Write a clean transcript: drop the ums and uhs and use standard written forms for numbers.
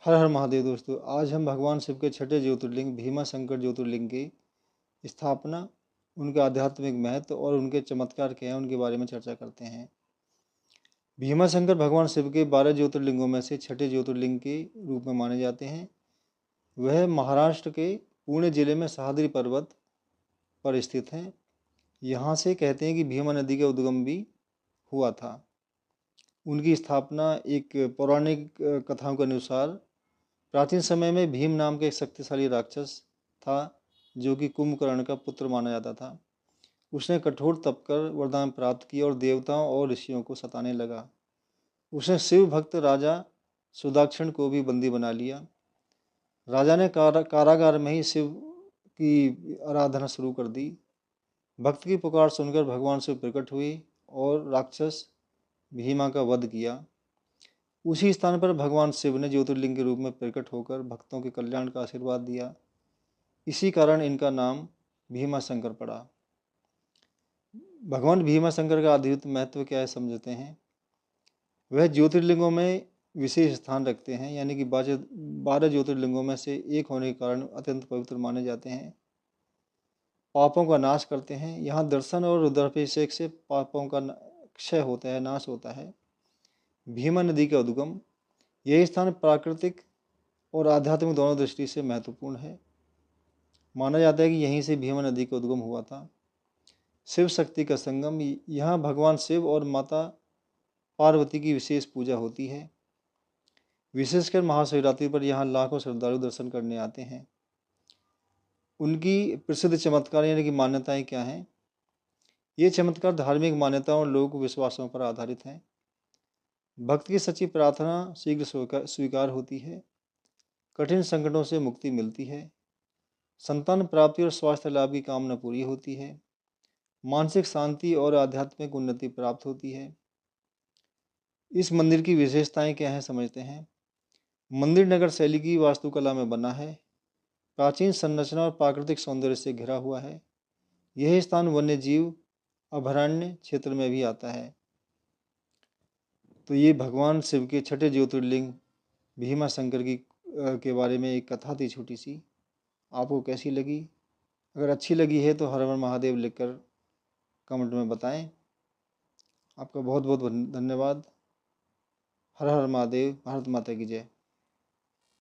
हर हर महादेव दोस्तों, आज हम भगवान शिव के छठे ज्योतिर्लिंग भीमाशंकर ज्योतिर्लिंग की स्थापना, उनके आध्यात्मिक महत्व और उनके चमत्कार क्या हैं उनके बारे में चर्चा करते हैं। भीमाशंकर भगवान शिव के 12 ज्योतिर्लिंगों में से छठे ज्योतिर्लिंग के रूप में माने जाते हैं। वह महाराष्ट्र के पुणे जिले में सह्याद्री पर्वत पर स्थित हैं। यहाँ से कहते हैं कि भीमा नदी का उद्गम भी हुआ था। उनकी स्थापना एक पौराणिक कथाओं के अनुसार प्राचीन समय में भीम नाम का एक शक्तिशाली राक्षस था, जो कि कुंभकर्ण का पुत्र माना जाता था। उसने कठोर तप कर वरदान प्राप्त किया और देवताओं और ऋषियों को सताने लगा। उसने शिव भक्त राजा सुदाक्षण को भी बंदी बना लिया। राजा ने कारागार में ही शिव की आराधना शुरू कर दी। भक्त की पुकार सुनकर भगवान शिव प्रकट हुए और राक्षस भीमा का वध किया। उसी स्थान पर भगवान शिव ने ज्योतिर्लिंग के रूप में प्रकट होकर भक्तों के कल्याण का आशीर्वाद दिया। इसी कारण इनका नाम भीमाशंकर पड़ा। भगवान भीमाशंकर का अद्वितीय महत्व क्या है समझते हैं। वह ज्योतिर्लिंगों में विशेष स्थान रखते हैं, यानी कि 12 ज्योतिर्लिंगों में से एक होने के कारण अत्यंत पवित्र माने जाते हैं। पापों का नाश करते हैं। यहाँ दर्शन और रुद्राभिषेक से पापों का क्षय होता है, नाश होता है। भीमा नदी का उद्गम, यह स्थान प्राकृतिक और आध्यात्मिक दोनों दृष्टि से महत्वपूर्ण है। माना जाता है कि यहीं से भीमा नदी का उद्गम हुआ था। शिव शक्ति का संगम, यहाँ भगवान शिव और माता पार्वती की विशेष पूजा होती है। विशेषकर महाशिवरात्रि पर यहाँ लाखों श्रद्धालु दर्शन करने आते हैं। उनकी प्रसिद्ध चमत्कार यानी कि मान्यताएं क्या हैं। ये चमत्कार धार्मिक मान्यताओं और लोक विश्वासों पर आधारित हैं। भक्त की सच्ची प्रार्थना शीघ्र स्वीकार होती है। कठिन संकटों से मुक्ति मिलती है। संतान प्राप्ति और स्वास्थ्य लाभ की कामना पूरी होती है। मानसिक शांति और आध्यात्मिक उन्नति प्राप्त होती है। इस मंदिर की विशेषताएं क्या हैं समझते हैं। मंदिर नगर शैली की वास्तुकला में बना है। प्राचीन संरचना और प्राकृतिक सौंदर्य से घिरा हुआ है। यह स्थान वन्य जीव अभयारण्य क्षेत्र में भी आता है। तो ये भगवान शिव के छठे ज्योतिर्लिंग भीमाशंकर की के बारे में एक कथा थी छोटी सी। आपको कैसी लगी? अगर अच्छी लगी है तो हर हर महादेव लिखकर कमेंट में बताएं। आपका बहुत बहुत धन्यवाद। हर हर महादेव। भारत माता की जय।